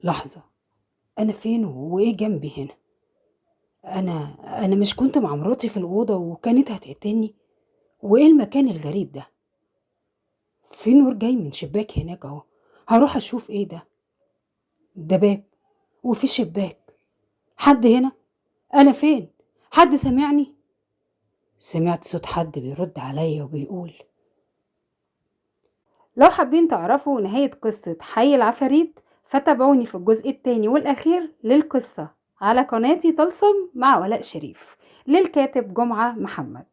لحظة، أنا فين وإيه جنبي هنا؟ أنا مش كنت مع مراتي في الأوضة وكانت هتقتلني؟ وإيه المكان الغريب ده؟ في نور جاي من شباك هناك أهو. هروح أشوف إيه ده. ده باب وفي شباك. حد هنا؟ أنا فين؟ حد سمعني؟ سمعت صوت حد بيرد عليا وبيقول: لو حابين تعرفوا نهاية قصة حي العفاريت فتابعوني في الجزء الثاني والأخير للقصة على قناتي طلسم مع ولاء شريف للكاتب جمعة محمد.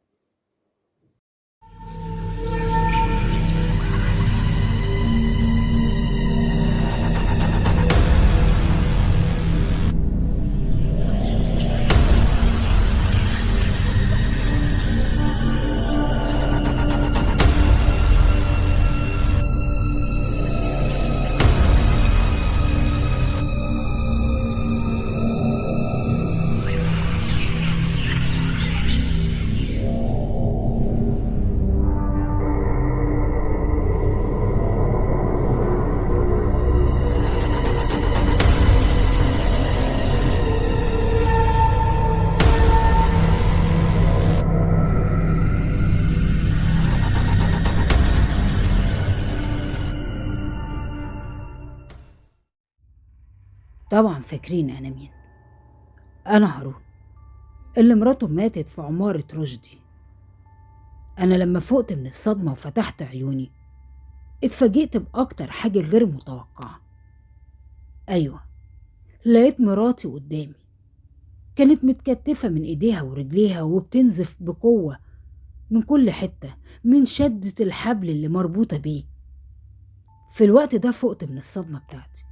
طبعا فاكرين أنا مين. أنا هارون اللي مراته ماتت في عمارة رشدي. أنا لما فقت من الصدمة وفتحت عيوني اتفاجئت بأكتر حاجة غير متوقعة. أيوة، لقيت مراتي قدامي. كانت متكتفة من إيديها ورجليها وبتنزف بقوة من كل حتة من شدة الحبل اللي مربوطة بيه. في الوقت ده فقت من الصدمة بتاعتي،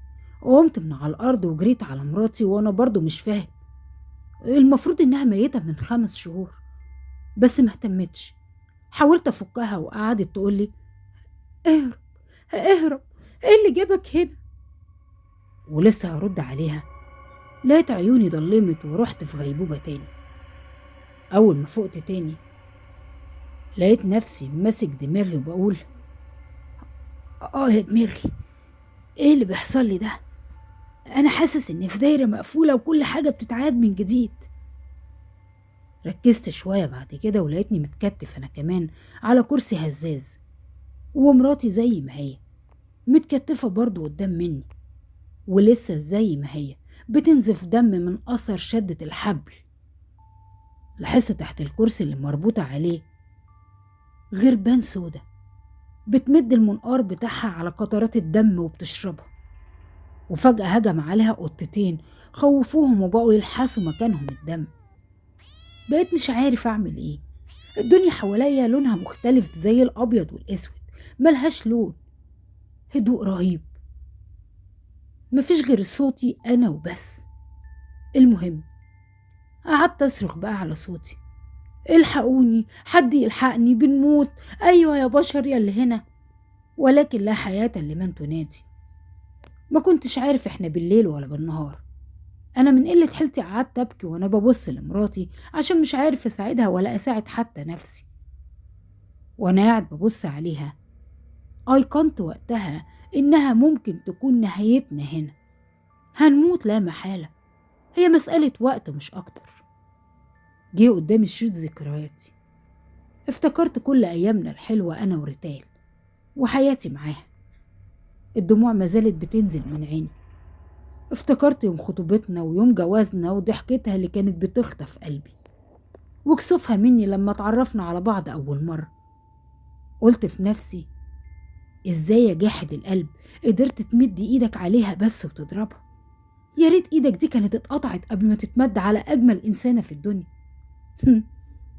قمت من على الأرض وجريت على مراتي وأنا برضو مش فاهم. المفروض إنها ميتة من 5 شهور، بس مهتمتش. حاولت أفكها وقعدت تقولي: اهرب اهرب، ايه اللي جابك هنا؟ ولسه هرد عليها لقيت عيوني ضلمت ورحت في غيبوبة تاني. أول ما فقت تاني لقيت نفسي ماسك دماغي وبقول: يا دماغي، ايه اللي بيحصل لي ده؟ انا حاسس اني في دايرة مقفولة وكل حاجة بتتعاد من جديد. ركزت شوية بعد كده ولقيتني متكتف انا كمان على كرسي هزاز، ومراتي زي ما هي متكتفة برضو قدام مني، ولسه زي ما هي بتنزف دم من اثر شدة الحبل. لاحظت تحت الكرسي اللي مربوطة عليه غربان سودا بتمد المنقار بتاعها على قطرات الدم وبتشربها. وفجأة هجم عليها قطتين خوفوهم وبقوا يلحسوا مكانهم الدم. بقيت مش عارف أعمل إيه. الدنيا حواليا لونها مختلف زي الأبيض والأسود، ملهاش لون. هدوء رهيب، مفيش غير صوتي أنا وبس. المهم قعدت أصرخ بقى على صوتي: الحقوني، حد يلحقني، بنموت، أيوة يا بشر يا اللي هنا. ولكن لا حياة لمن تنادي. ما كنتش عارف احنا بالليل ولا بالنهار. انا من قلة حيلتي قعدت ابكي وانا ببص لمراتي عشان مش عارف اساعدها ولا اساعد حتى نفسي. وانا قاعد ببص عليها ايقنت وقتها انها ممكن تكون نهايتنا هنا. هنموت لا محالة، هي مسألة وقت مش اكتر. جه قدامي شريط ذكرياتي، افتكرت كل ايامنا الحلوة انا وريتال وحياتي معاها. الدموع ما زالت بتنزل من عيني. افتكرت يوم خطوبتنا ويوم جوازنا وضحكتها اللي كانت بتخطف قلبي، وكسوفها مني لما اتعرفنا على بعض أول مرة. قلت في نفسي: ازاي يا جاحد القلب قدرت تمد ايدك عليها بس وتضربها؟ يا ريت ايدك دي كانت اتقطعت قبل ما تتمد على أجمل إنسانة في الدنيا.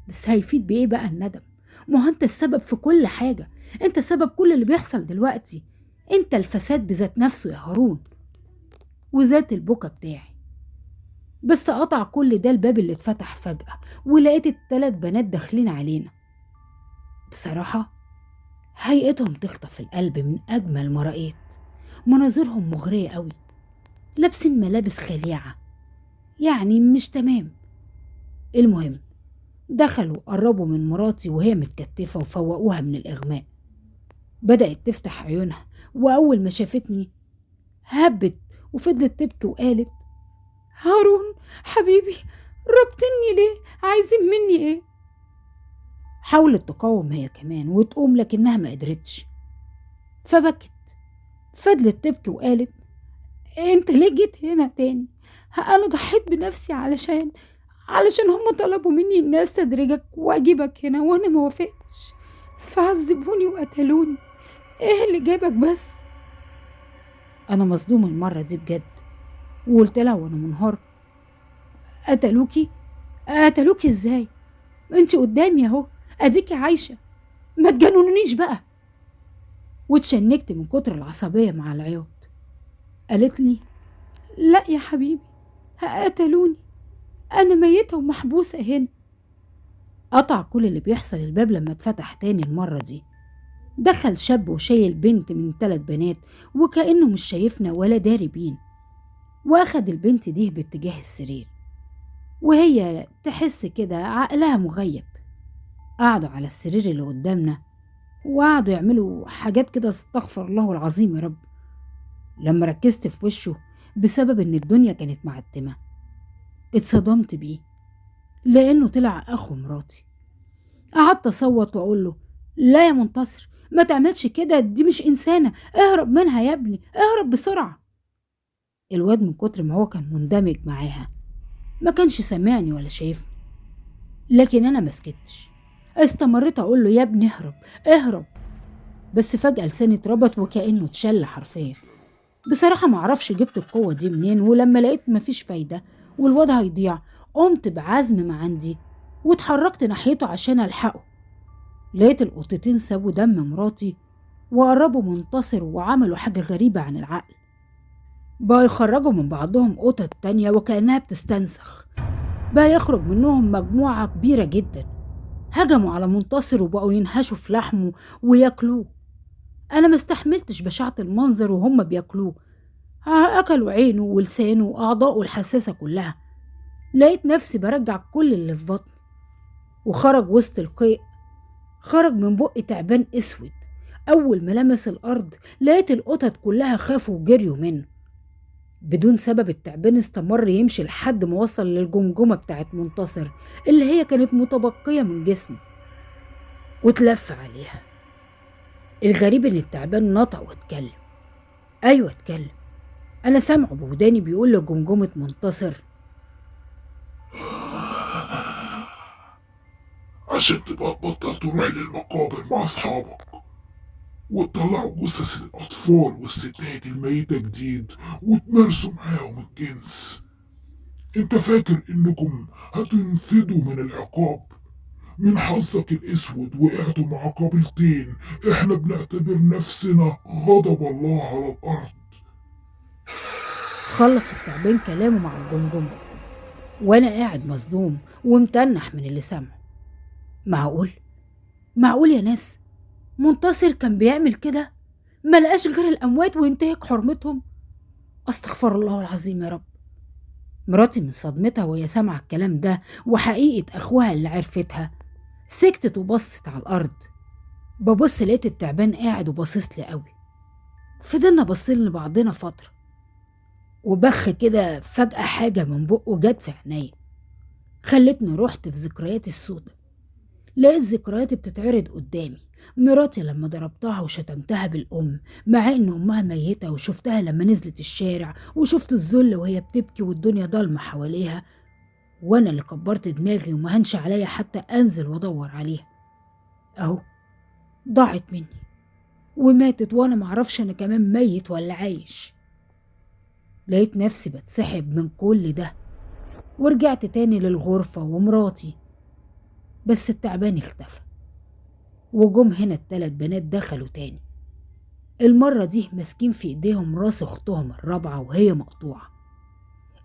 بس هيفيد بإيه بقى الندم؟ ما هو انت السبب في كل حاجة، انت سبب كل اللي بيحصل دلوقتي، انت الفساد بذات نفسه يا هارون، وذات البكا بتاعي. بس قطع كل ده الباب اللي اتفتح فجأة ولقيت ال3 بنات داخلين علينا. بصراحة هيئتهم تخطف القلب من أجمل ما رأيت. مناظرهم مغرية قوي، لابسين ملابس خليعة يعني مش تمام. المهم دخلوا قربوا من مراتي وهي متكتفة وفوقوها من الإغماء. بدأت تفتح عيونها وأول ما شافتني هبت وفضلت تبكي وقالت: هارون حبيبي، ربطني ليه؟ عايزين مني ايه؟ حاولت تقاوم هي كمان وتقوم، لكنها ما قدرتش فبكت. فضلت تبكي وقالت: انت ليه جيت هنا تاني؟ انا ضحيت بنفسي علشان هم طلبوا مني اني استدرجك واجيبك هنا، وانا ما وافقتش، فعذبوني وقتلوني. ايه اللي جابك بس؟ انا مصدومه المره دي بجد، وقلت لها وانا منهار: قتلوكي ازاي؟ انت قدامي اهو، اديكي عايشه، ما تجننونيش بقى. واتشنكت من كتر العصبيه مع العياط. قالت لي: لا يا حبيبي، قتلوني، انا ميته ومحبوسه هنا. قطع كل اللي بيحصل الباب لما اتفتح تاني المره دي. دخل شاب وشايل بنت من 3 بنات، وكأنه مش شايفنا ولا داري بينا، واخد البنت دي باتجاه السرير، وهي تحس كده عقلها مغيب. قعدوا على السرير اللي قدامنا وقعدوا يعملوا حاجات كده، استغفر الله العظيم يا رب. لما ركزت في وشه بسبب ان الدنيا كانت معتمة، اتصدمت بيه لانه طلع اخو مراتي. قعدت اصوت واقول له: لا يا منتصر، ما تعملش كده، دي مش انسانة، اهرب منها يا ابني، اهرب بسرعة. الواد من كتر ما هو كان مندمج معاها ما كانش سامعني ولا شايفني، لكن انا مسكتش، استمريت اقول له: يا ابني اهرب اهرب. بس فجأة لساني اتربط وكأنه اتشل حرفيا. بصراحة معرفش جبت القوة دي منين، ولما لقيت مفيش فايدة والواد هيضيع، قمت بعزم ما عندي واتحركت ناحيته عشان ألحقه. لقيت القطتين سابوا دم مراتي وقربوا منتصر، وعملوا حاجة غريبة عن العقل، بقى يخرجوا من بعضهم قطط تانية وكأنها بتستنسخ، بقى يخرج منهم مجموعة كبيرة جدا. هجموا على منتصر وبقوا ينهشوا في لحمه وياكلوه. أنا ما استحملتش بشاعة المنظر وهم بياكلوه، أكلوا عينه ولسانه وأعضائه الحساسة كلها. لقيت نفسي برجع كل اللي في بطني، وخرج وسط القيء، خرج من بقي تعبان اسود. أول ما لمس الأرض لقيت القطط كلها خافوا وجريوا منه. بدون سبب التعبان استمر يمشي لحد ما وصل للجمجمة بتاعت منتصر اللي هي كانت متبقية من جسمه، وتلف عليها. الغريب ان التعبان نطق واتكلم. ايوه اتكلم، انا سامعه بوداني بيقول لجمجمة منتصر: عشان تبقى تبطل تروح للمقابر مع أصحابك وتطلعوا جثث الأطفال والستات الميتة جديد وتمارسوا معاهم الجنس. انت فاكر انكم هتنفدوا من العقاب؟ من حظك الاسود وقعتوا مع قابلتين احنا بنعتبر نفسنا غضب الله على الارض. خلص التعبان كلامه مع الجمجمة، وانا قاعد مصدوم ومتنح من اللي سامعه. معقول يا ناس منتصر كان بيعمل كده؟ ما لقاش غير الاموات وينتهك حرمتهم؟ استغفر الله العظيم يا رب. مراتي من صدمتها وهي سامعه الكلام ده وحقيقه اخوها اللي عرفتها سكتت وبصت على الارض. ببص لقيت التعبان قاعد وباصص لي قوي. فضلنا باصين لبعضنا فتره، وبخ كده فجاه حاجه من بقه جت في عينيا، خلتني رحت في ذكرياتي السودة. لقيت ذكرياتي بتتعرض قدامي، مراتي لما ضربتها وشتمتها بالأم مع إن أمها ميتة، وشفتها لما نزلت الشارع، وشفت الذل وهي بتبكي والدنيا ضلمة حواليها، وأنا اللي كبرت دماغي وما هنش عليا حتى أنزل وأدور عليها. أهو ضاعت مني وماتت، وأنا معرفش أنا كمان ميت ولا عايش. لقيت نفسي بتسحب من كل ده ورجعت تاني للغرفة ومراتي، بس التعبان اختفى. وجم هنا ال3 بنات دخلوا تاني، المرة دي ماسكين في ايديهم راس اختهم الرابعة وهي مقطوعة،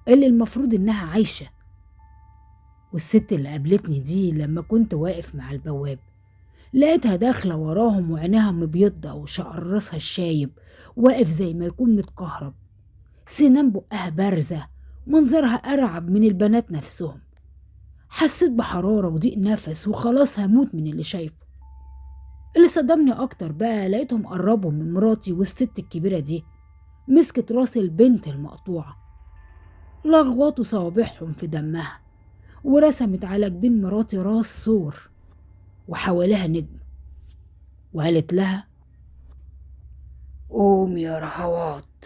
اللي المفروض انها عايشة. والست اللي قابلتني دي لما كنت واقف مع البواب لقيتها داخلة وراهم وعينها مبيضة وشعر راسها الشايب واقف زي ما يكون متكهرب، سنان بقها بارزة، منظرها أرعب من البنات نفسهم. حسيت بحرارة وضيق نفس وخلاص هموت من اللي شايفه. اللي صدمني أكتر بقى لقيتهم قربوا من مراتي والست الكبيرة دي، مسكت راس البنت المقطوعة، لغوطوا صوابعهم في دمها، ورسمت على جبين مراتي راس ثور وحواليها نجم، وقالت لها: قومي يا رهوات.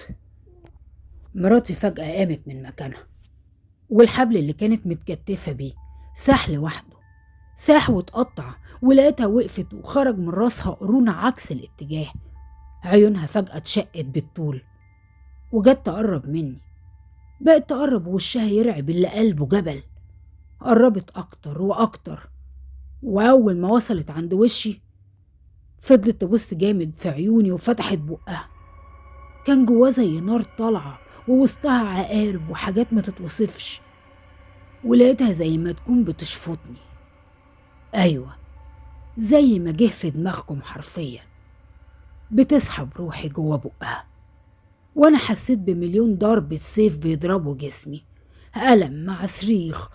مراتي فجأة قامت من مكانها، والحبل اللي كانت متكتفة بيه ساح لوحده، ساح واتقطع، ولقيتها وقفت وخرج من راسها قرون عكس الاتجاه. عيونها فجأة اتشقت بالطول وجت تقرب مني، بقت تقرب ووشها يرعب اللي قلبه جبل. قربت أكتر وأكتر، وأول ما وصلت عند وشي فضلت تبص جامد في عيوني وفتحت بقها. كان جواه زي نار طالعة ووسطها عقارب وحاجات ما تتوصفش، ولقيتها زي ما تكون بتشفطني. أيوة، زي ما جه في دماغكم حرفيا، بتسحب روحي جوا بقها، وأنا حسيت بمليون ضربة سيف بيضربوا جسمي، ألم مع صريخ: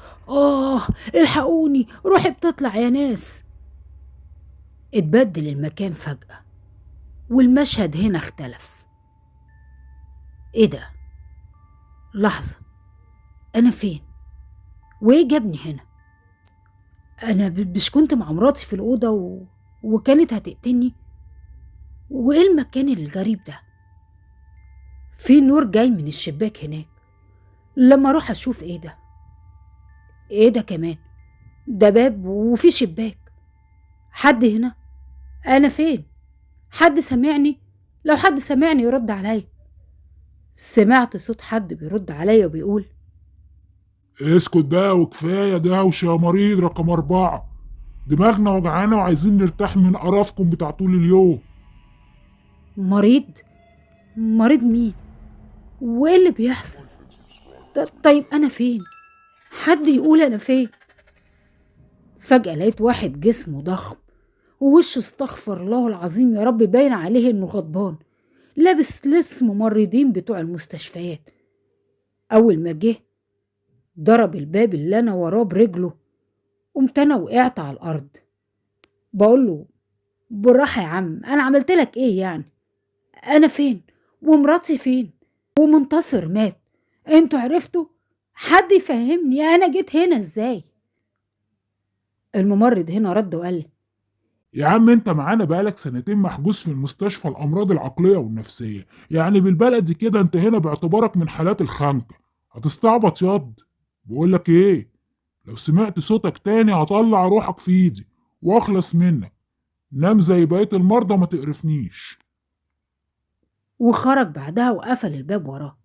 الحقوني، روحي بتطلع يا ناس. اتبدل المكان فجأة، والمشهد هنا اختلف. ايه ده؟ لحظة، أنا فين؟ وإيه جابني هنا؟ أنا مش كنت مع مراتي في الأوضة وكانت هتقتلني؟ وإيه المكان الغريب ده؟ في نور جاي من الشباك هناك، لما أروح أشوف إيه ده؟ إيه ده كمان؟ ده باب وفي شباك. حد هنا؟ أنا فين؟ حد سمعني؟ لو حد سمعني يرد عليا. سمعت صوت حد بيرد عليا وبيقول: اسكت بقى وكفاية دوشة يا مريض رقم 4، دماغنا وجعانة وعايزين نرتاح من قرفكم بتاع طول اليوم. مريض؟ مريض مين؟ وايه اللي بيحصل؟ طيب انا فين؟ حد يقول انا فين؟ فجأة لقيت واحد جسمه ضخم ووشه استغفر الله العظيم يا رب باين عليه انه غضبان، لابس لبس ممرضين بتوع المستشفيات. اول ما جه ضرب الباب اللي انا وراه برجله، قمت انا وقعت على الارض. بقول له: بالراحة يا عم، انا عملت لك ايه يعني؟ انا فين؟ ومراتي فين؟ ومنتصر مات، انتوا عرفتوا؟ حد يفهمني انا جيت هنا ازاي؟ الممرض هنا رد وقال لي: يا عم انت معانا بقالك سنتين محجوز في المستشفى الأمراض العقلية والنفسية، يعني بالبلدي كده انت هنا باعتبارك من حالات الخنقة. هتستعبط ياض؟ بقولك ايه، لو سمعت صوتك تاني هطلع روحك في ايدي واخلص منك. نام زي بقية المرضى ما تقرفنيش. وخرج بعدها وقفل الباب وراه.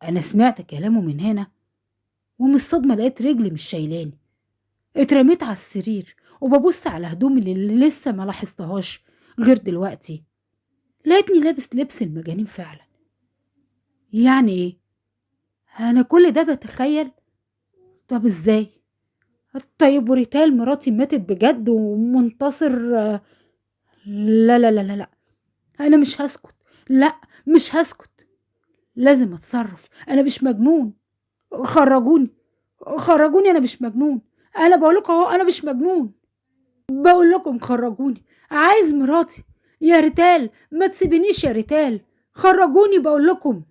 انا سمعت كلامه من هنا، ومن الصدمة لقيت رجلي مش شايلاني. اترميت على السرير وببص على هدومي اللي لسه ما لاحظتهاش غير دلوقتي، لقيتني لابس لبس المجانين فعلا. يعني ايه؟ انا كل ده بتخيل؟ طب ازاي؟ طيب وريتال مراتي ماتت بجد ومنتصر؟ لا لا لا لا لا، انا مش هسكت، لا مش هسكت، لازم اتصرف. انا مش مجنون، خرجوني خرجوني، انا مش مجنون. انا بقول لكم اهو، انا مش مجنون، بقول لكم خرجوني. عايز مراتي يا ريتال، ما تسيبنيش يا ريتال، خرجوني بقول لكم.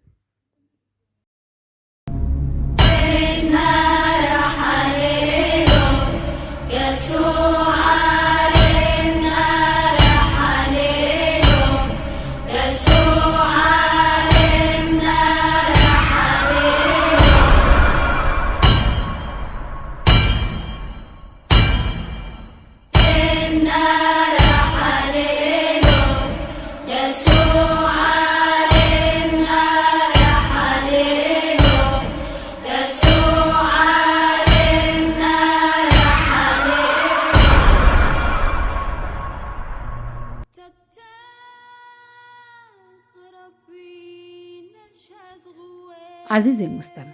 عزيزي المستمع،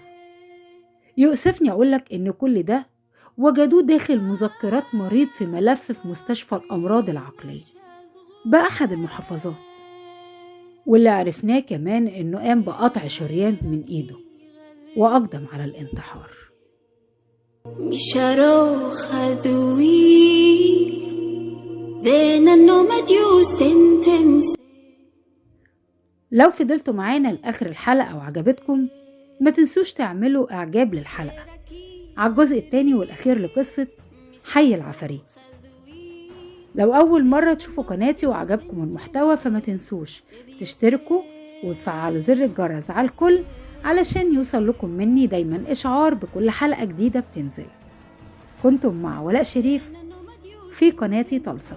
يؤسفني أقولك إن كل ده وجدوه داخل مذكرات مريض في ملف في مستشفى الأمراض العقلية بأحد المحافظات، واللي عرفناه كمان إنه قام بقطع شريان من إيده وأقدم على الانتحار. لو فضلتوا معانا لآخر الحلقة وعجبتكم ما تنسوش تعملوا إعجاب للحلقة على الجزء التاني والأخير لقصة حي العفاريت. لو أول مرة تشوفوا قناتي وعجبكم المحتوى فما تنسوش تشتركوا وتفعلوا زر الجرس على الكل علشان يوصل لكم مني دايما إشعار بكل حلقة جديدة بتنزل. كنتم مع ولاء شريف في قناتي طلسم.